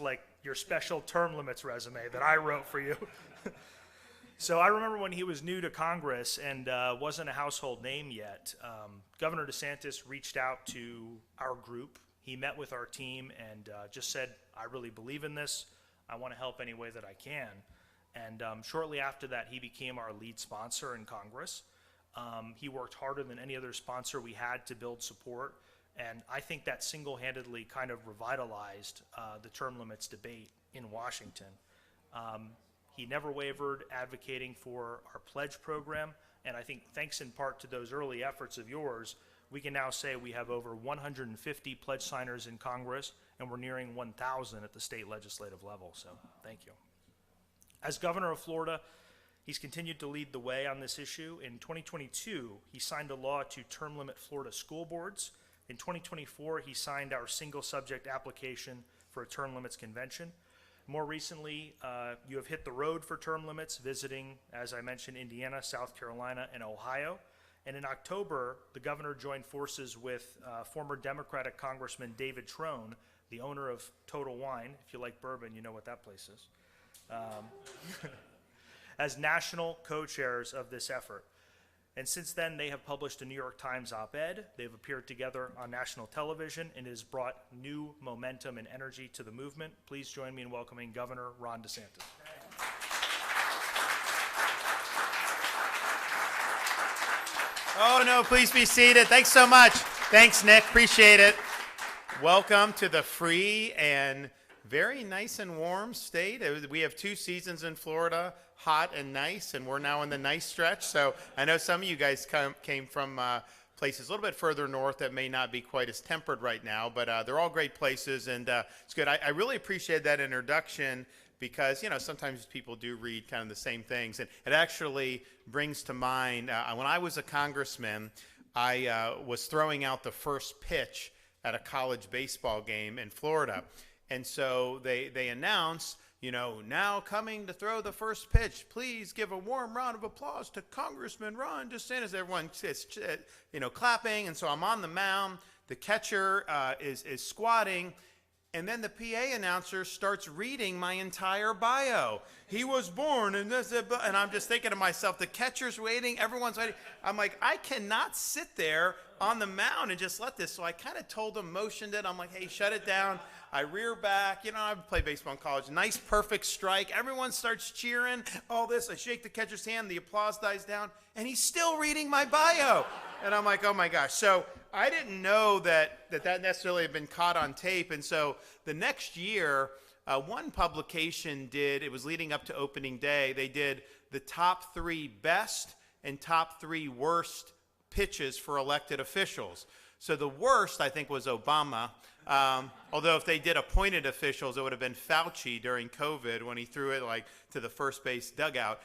like your special term limits resume that I wrote for you. So I remember when he was new to Congress and wasn't a household name yet, Governor DeSantis reached out to our group. He met with our team and just said, I really believe in this. I want to help any way that I can. And shortly after that, he became our lead sponsor in Congress. He worked harder than any other sponsor we had to build support. And I think that single-handedly kind of revitalized the term limits debate in Washington. He never wavered advocating for our pledge program, and I think thanks in part to those early efforts of yours, we can now say we have over 150 pledge signers in Congress, and we're nearing 1,000 at the state legislative level, so thank you. As governor of Florida, he's continued to lead the way on this issue. In 2022, he signed a law to term limit Florida school boards. In 2024, he signed our single subject application for a term limits convention. More recently, you have hit the road for term limits, visiting, as I mentioned, Indiana, South Carolina, and Ohio. And in October, the governor joined forces with former Democratic Congressman David Trone, the owner of Total Wine. If you like bourbon, you know what that place is. As national co-chairs of this effort. And since then, they have published a New York Times op-ed. They've appeared together on national television, and it has brought new momentum and energy to the movement. Please join me in welcoming Governor Ron DeSantis. Oh, no, please be seated. Thanks so much. Thanks, Nick. Appreciate it. Welcome to the free and very nice and warm state. We have 2 seasons in Florida, hot and nice, and we're now in the nice stretch. So I know some of you guys came from places a little bit further north that may not be quite as tempered right now, but they're all great places, and it's good. I really appreciate that introduction because, you know, sometimes people do read kind of the same things, and it actually brings to mind when I was a congressman, I was throwing out the first pitch at a college baseball game in Florida. And so they announced, you know, now coming to throw the first pitch, please give a warm round of applause to Congressman Ron DeSantis. Everyone is, you know, clapping. And so I'm on the mound. The catcher is squatting. And then the PA announcer starts reading my entire bio. He was born in this, and I'm just thinking to myself, the catcher's waiting, everyone's waiting. I'm like, I cannot sit there on the mound and just let this. So I kind of told him, motioned it. I'm like, hey, shut it down. I rear back. You know, I've played baseball in college. Nice, perfect strike. Everyone starts cheering. All this. I shake the catcher's hand. The applause dies down. And he's still reading my bio. And I'm like, oh, my gosh. So I didn't know that necessarily had been caught on tape. And so the next year, one publication did, it was leading up to opening day, they did the top 3 best and top 3 worst pitches for elected officials. So the worst, I think, was Obama. Although if they did appointed officials, it would have been Fauci during COVID when he threw it like to the first base dugout.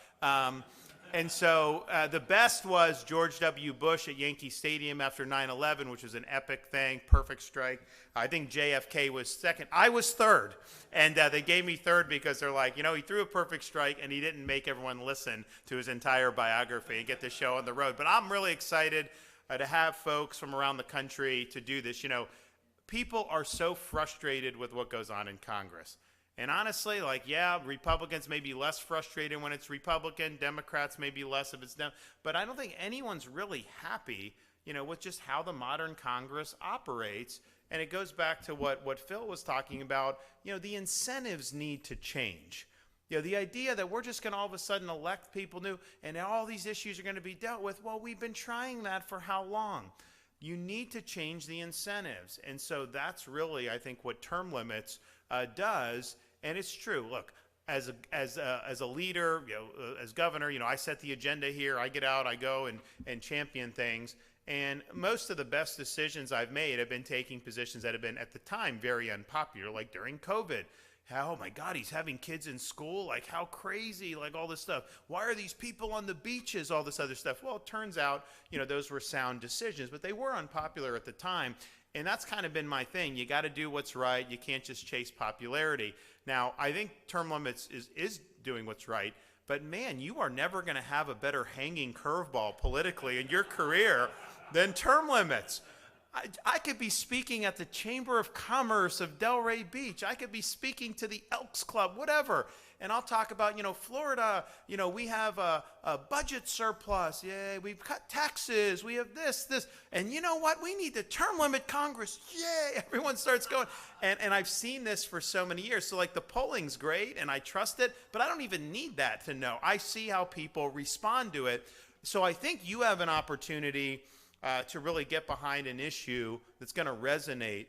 And so the best was George W. Bush at Yankee Stadium after 9/11, which was an epic thing, perfect strike. I think JFK was second. I was third. And they gave me third because they're like, you know, he threw a perfect strike and he didn't make everyone listen to his entire biography and get the show on the road. But I'm really excited to have folks from around the country to do this. You know, people are so frustrated with what goes on in Congress. And honestly, like, yeah, Republicans may be less frustrated when it's Republican, Democrats may be less if it's them, but I don't think anyone's really happy, you know, with just how the modern Congress operates. And it goes back to what Phil was talking about. You know, the incentives need to change. You know, the idea that we're just going to all of a sudden elect people new and all these issues are going to be dealt with, well, we've been trying that for how long? You need to change the incentives. And so that's really, I think, what term limits does. And it's true. Look, as a leader, you know, as governor, you know, I set the agenda here. I get out, I go and champion things. And most of the best decisions I've made have been taking positions that have been, at the time, very unpopular, like during COVID. Oh my God, he's having kids in school? Like, how crazy, like all this stuff. Why are these people on the beaches, all this other stuff? Well, it turns out, you know, those were sound decisions, but they were unpopular at the time. And that's kind of been my thing. You got to do what's right. You can't just chase popularity. Now, I think term limits is doing what's right, but man, you are never going to have a better hanging curveball politically in your career than term limits. I could be speaking at the Chamber of Commerce of Delray Beach. I could be speaking to the Elks Club, whatever. And I'll talk about, Florida, we have a budget surplus. Yay, we've cut taxes. We have this. And you know what? We need to term limit Congress. Yay, everyone starts going. And I've seen this for so many years. So like the polling's great and I trust it, but I don't even need that to know. I see how people respond to it. So I think you have an opportunity to really get behind an issue that's going to resonate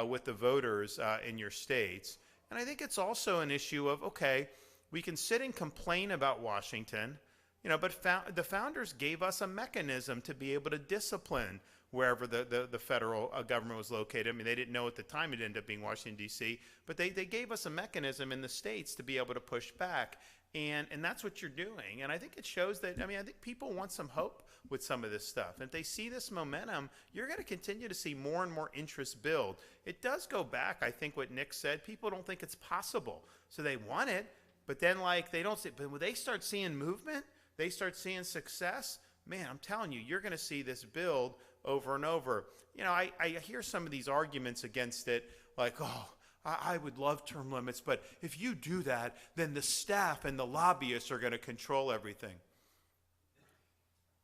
with the voters in your states. And I think it's also an issue of, okay, we can sit and complain about Washington, but the founders gave us a mechanism to be able to discipline wherever the federal government was located. I mean, they didn't know at the time it ended up being Washington, D.C., but they gave us a mechanism in the states to be able to push back. And that's what you're doing. And I think it shows that, I think people want some hope with some of this stuff. And if they see this momentum, you're going to continue to see more and more interest build. It does go back, I think, what Nick said. People don't think it's possible. So they want it, but then they don't see it. But when they start seeing movement, they start seeing success, man, I'm telling you, you're going to see this build over and over. I hear some of these arguments against it, like, oh, I would love term limits, but if you do that, then the staff and the lobbyists are going to control everything.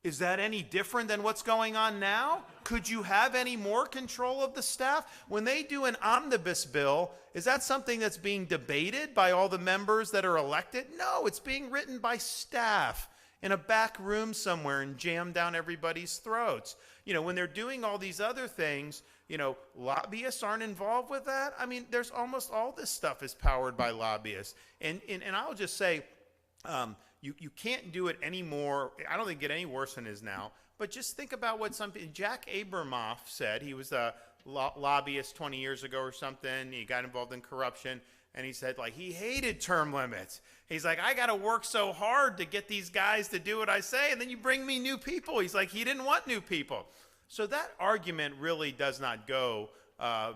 Is that any different than what's going on now? Could you have any more control of the staff? When they do an omnibus bill, is that something that's being debated by all the members that are elected? No, it's being written by staff in a back room somewhere and jammed down everybody's throats. When they're doing all these other things, lobbyists aren't involved with that. There's almost all this stuff is powered by lobbyists. And I'll just say, you can't do it anymore. I don't think it get any worse than it is now. But just think about what Jack Abramoff said. He was a lobbyist 20 years ago or something. He got involved in corruption. And he said, he hated term limits. He's like, I got to work so hard to get these guys to do what I say. And then you bring me new people. He's like, he didn't want new people. So that argument really does not go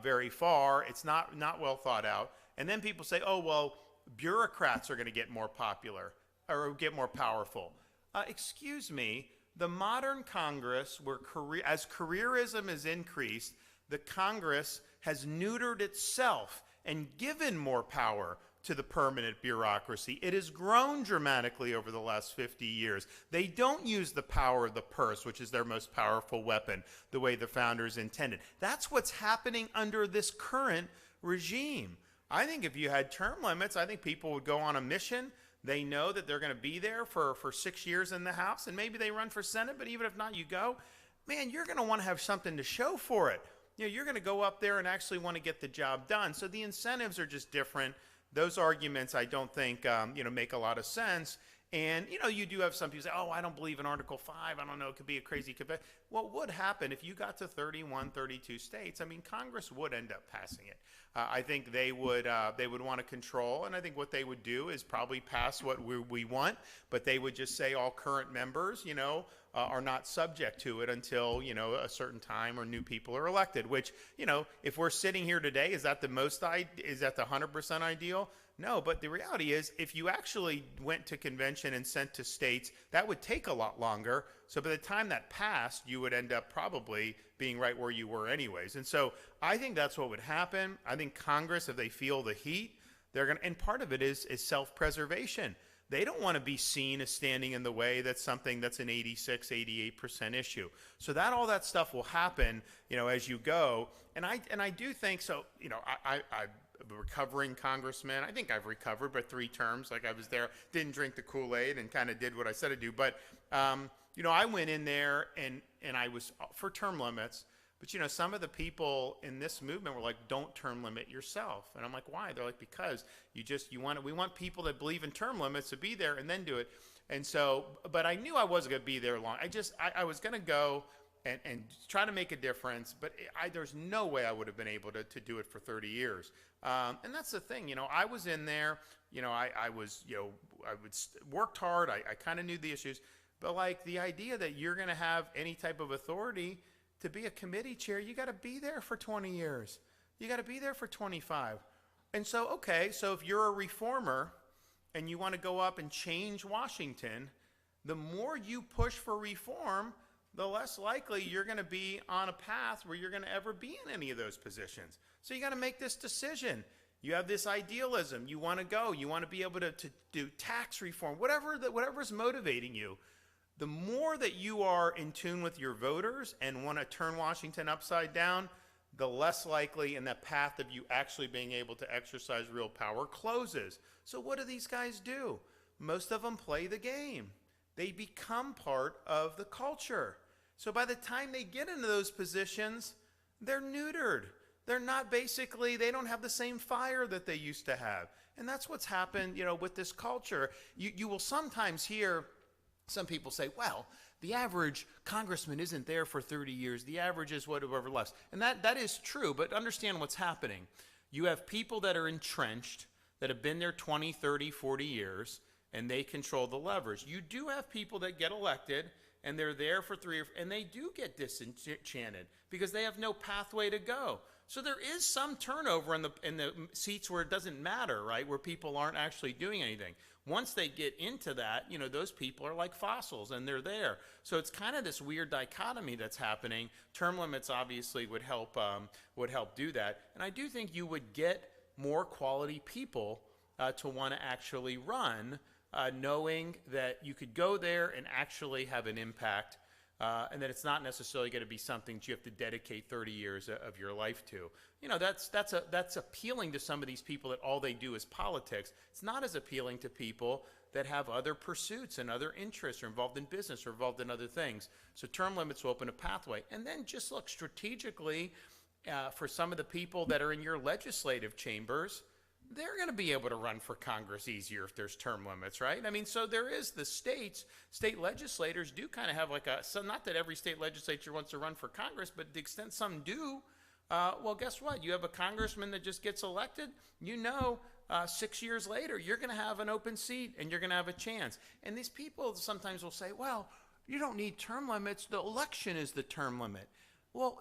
very far. It's not well thought out. And then people say, oh, well, bureaucrats are going to get more popular or get more powerful. Excuse me, the modern Congress, as careerism has increased, the Congress has neutered itself and given more power to the permanent bureaucracy. It has grown dramatically over the last 50 years. They don't use the power of the purse, which is their most powerful weapon, the way the founders intended. That's what's happening under this current regime. I think if you had term limits, I think people would go on a mission. They know that they're going to be there for 6 years in the House, and maybe they run for Senate, but even if not, you go. Man, you're going to want to have something to show for it. You're going to go up there and actually want to get the job done. So the incentives are just different. Those arguments, I don't think, make a lot of sense. And, you do have some people say, oh, I don't believe in Article 5. I don't know. It could be a crazy convention. What would happen if you got to 31, 32 states? Congress would end up passing it. I think they would want to control. And I think what they would do is probably pass what we want. But they would just say all current members, are not subject to it until, a certain time or new people are elected, which, if we're sitting here today, is that the 100% ideal? No, but the reality is if you actually went to convention and sent to states, that would take a lot longer. So by the time that passed, you would end up probably being right where you were anyways. And so I think that's what would happen. I think Congress, if they feel the heat, they're going to, and part of it is self-preservation. They don't want to be seen as standing in the way that's something that's an 86, 88% issue. So all that stuff will happen, as you go. And I do think so, I'm a recovering congressman. I think I've recovered, but 3 terms, I was there, didn't drink the Kool-Aid and kind of did what I said I'd do. But, I went in there and I was for term limits. But, some of the people in this movement were like, don't term limit yourself. And I'm like, why? They're like, because we want people that believe in term limits to be there and then do it. And so, but I knew I wasn't going to be there long. I was going to go and try to make a difference, but there's no way I would have been able to do it for 30 years. And that's the thing, I was in there, I worked hard. I kind of knew the issues, but the idea that you're going to have any type of authority to be a committee chair, you got to be there for 20 years. You got to be there for 25. And so, okay, so if you're a reformer and you want to go up and change Washington, the more you push for reform, the less likely you're going to be on a path where you're going to ever be in any of those positions. So you got to make this decision. You have this idealism. You want to go. You want to be able to do tax reform, whatever is motivating you. The more that you are in tune with your voters and want to turn Washington upside down, the less likely in that path of you actually being able to exercise real power closes. So what do these guys do? Most of them play the game. They become part of the culture. So by the time they get into those positions, they're neutered. They're not basically, they don't have the same fire that they used to have. And that's what's happened, with this culture. You will sometimes hear some people say, well, the average congressman isn't there for 30 years. The average is whatever less. And that is true, but understand what's happening. You have people that are entrenched, that have been there 20, 30, 40 years, and they control the levers. You do have people that get elected, and they're there for and they do get disenchanted because they have no pathway to go. So there is some turnover in the seats where it doesn't matter, right? Where people aren't actually doing anything. Once they get into that, those people are like fossils and they're there. So it's kind of this weird dichotomy that's happening. Term limits obviously would help do that. And I do think you would get more quality people to want to actually run, knowing that you could go there and actually have an impact. And that it's not necessarily going to be something that you have to dedicate 30 years of your life to. That's appealing to some of these people that all they do is politics. It's not as appealing to people that have other pursuits and other interests, or involved in business, or involved in other things. So term limits will open a pathway. And then just look strategically for some of the people that are in your legislative chambers. They're going to be able to run for Congress easier if there's term limits, right? I mean, so there is the state legislators do kind of have so not that every state legislature wants to run for Congress, but to the extent some do, well, guess what? You have a congressman that just gets elected, 6 years later, you're going to have an open seat and you're going to have a chance. And these people sometimes will say, well, you don't need term limits. The election is the term limit. Well,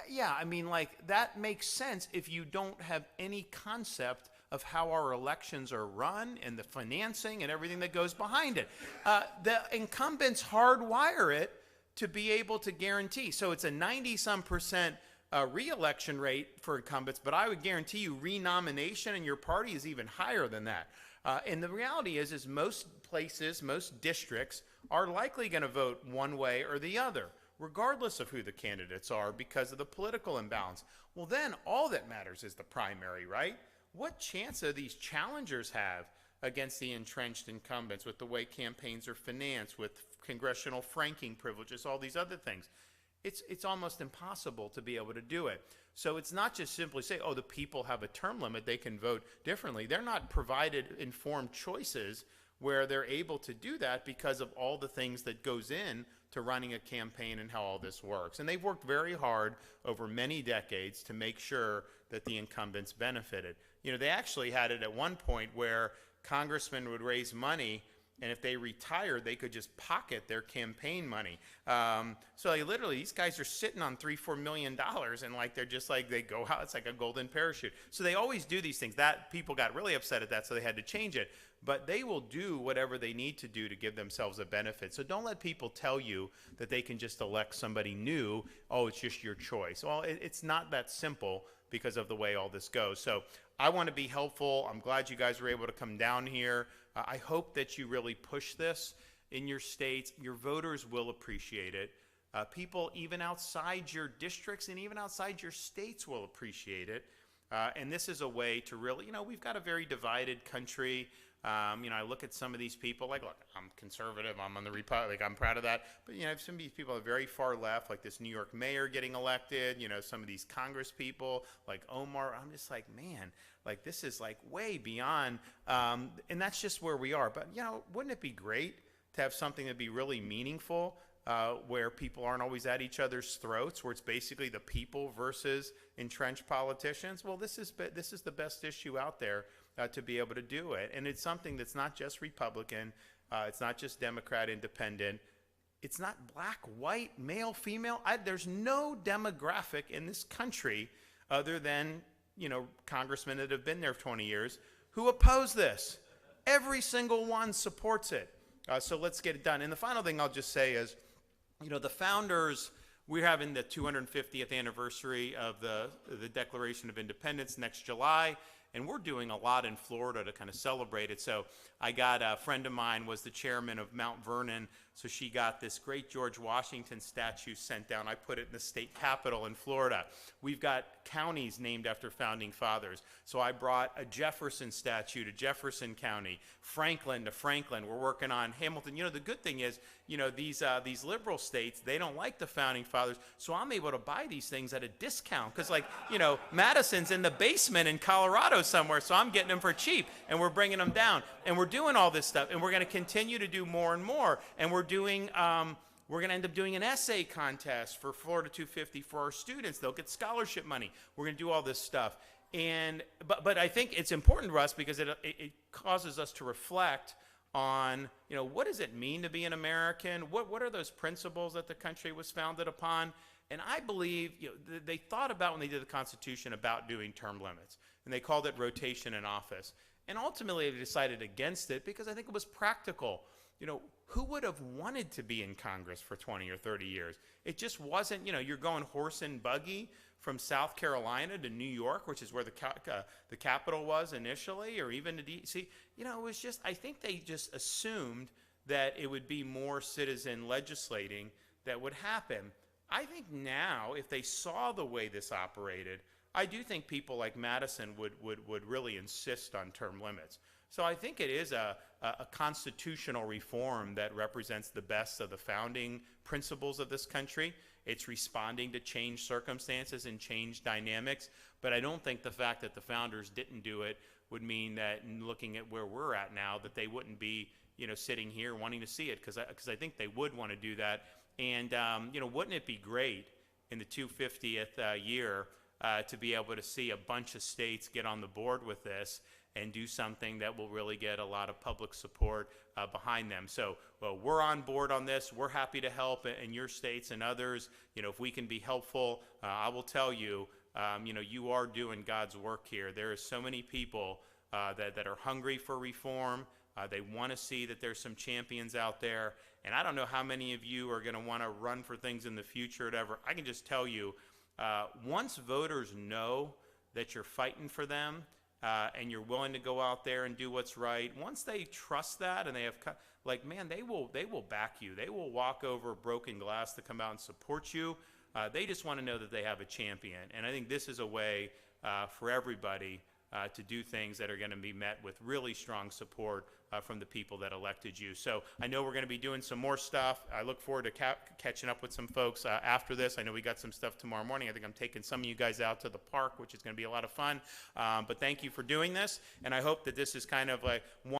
yeah. I mean, that makes sense if you don't have any concept of how our elections are run and the financing and everything that goes behind it. The incumbents hardwire it to be able to guarantee. So it's a 90-some% re-election rate for incumbents, but I would guarantee you renomination in your party is even higher than that. And the reality is most places, most districts are likely going to vote one way or the other, regardless of who the candidates are, because of the political imbalance. Well, then all that matters is the primary, right? What chance do these challengers have against the entrenched incumbents with the way campaigns are financed, with congressional franking privileges, all these other things? It's almost impossible to be able to do it. So it's not just simply say, oh, the people have a term limit, they can vote differently. They're not provided informed choices where they're able to do that because of all the things that goes in to running a campaign and how all this works. And they've worked very hard over many decades to make sure that the incumbents benefited. They actually had it at one point where congressmen would raise money, and if they retired, they could just pocket their campaign money. So literally, these guys are sitting on $3-4 million, and they're just they go out. It's like a golden parachute. So they always do these things. That people got really upset at that, so they had to change it. But they will do whatever they need to do to give themselves a benefit. So don't let people tell you that they can just elect somebody new. Oh, it's just your choice. Well, it's not that simple because of the way all this goes. So I want to be helpful. I'm glad you guys were able to come down here. I hope that you really push this in your states. Your voters will appreciate it. People even outside your districts and even outside your states will appreciate it. And this is a way to really, we've got a very divided country. I look at some of these people, look, I'm conservative, I'm on the Republic, I'm proud of that. But, some of these people are very far left, like this New York mayor getting elected, some of these Congress people, like Omar. I'm just like, man, this is way beyond, and that's just where we are. But, wouldn't it be great to have something that'd be really meaningful, where people aren't always at each other's throats, where it's basically the people versus entrenched politicians? Well, this is the best issue out there to be able to do it. And it's something that's not just Republican, it's not just Democrat, independent, it's not black, white, male, female. There's no demographic in this country other than, congressmen that have been there for 20 years who oppose this. Every single one supports it. So let's get it done. And the final thing I'll just say is, the founders, we're having the 250th anniversary of the Declaration of Independence next July, and we're doing a lot in Florida to kind of celebrate it. So I got a friend of mine was the chairman of Mount Vernon, so she got this great George Washington statue sent down. I put it in the state capitol in Florida. We've got counties named after founding fathers. So I brought a Jefferson statue to Jefferson County, Franklin to Franklin. We're working on Hamilton. The good thing is, these liberal states, they don't like the founding fathers, so I'm able to buy these things at a discount because, Madison's in the basement in Colorado somewhere, so I'm getting them for cheap, and we're bringing them down, and we're doing all this stuff, and we're going to continue to do more and more, and we're going to end up doing an essay contest for Florida 250 for our students. They'll get scholarship money. We're going to do all this stuff, but I think it's important to us because it causes us to reflect on, what does it mean to be an American? What are those principles that the country was founded upon? And I believe, they thought about when they did the Constitution about doing term limits, and they called it rotation in office. And ultimately, they decided against it because I think it was practical. Who would have wanted to be in Congress for 20 or 30 years? It just wasn't, you're going horse and buggy from South Carolina to New York, which is where the capital was initially, or even to D.C. It was just, I think they just assumed that it would be more citizen legislating that would happen. I think now, if they saw the way this operated, I do think people like Madison would really insist on term limits. So I think it is a constitutional reform that represents the best of the founding principles of this country. It's responding to changed circumstances and changed dynamics, but I don't think the fact that the founders didn't do it would mean that, in looking at where we're at now, that they wouldn't be, sitting here wanting to see it, because I think they would want to do that. And, wouldn't it be great in the 250th year to be able to see a bunch of states get on the board with this and do something that will really get a lot of public support behind them. So we're on board on this. We're happy to help in your states and others. If we can be helpful, I will tell you, you are doing God's work here. There are so many people that are hungry for reform. They want to see that there's some champions out there. And I don't know how many of you are going to want to run for things in the future or whatever. I can just tell you, once voters know that you're fighting for them, and you're willing to go out there and do what's right, once they trust that, and they have, they will back you. They will walk over broken glass to come out and support you. They just want to know that they have a champion. And I think this is a way for everybody to do things that are going to be met with really strong support from the people that elected you. So I know we're going to be doing some more stuff. I look forward to catching up with some folks after this. I know we got some stuff tomorrow morning. I think I'm taking some of you guys out to the park, which is going to be a lot of fun. But thank you for doing this, and I hope that this is kind of like one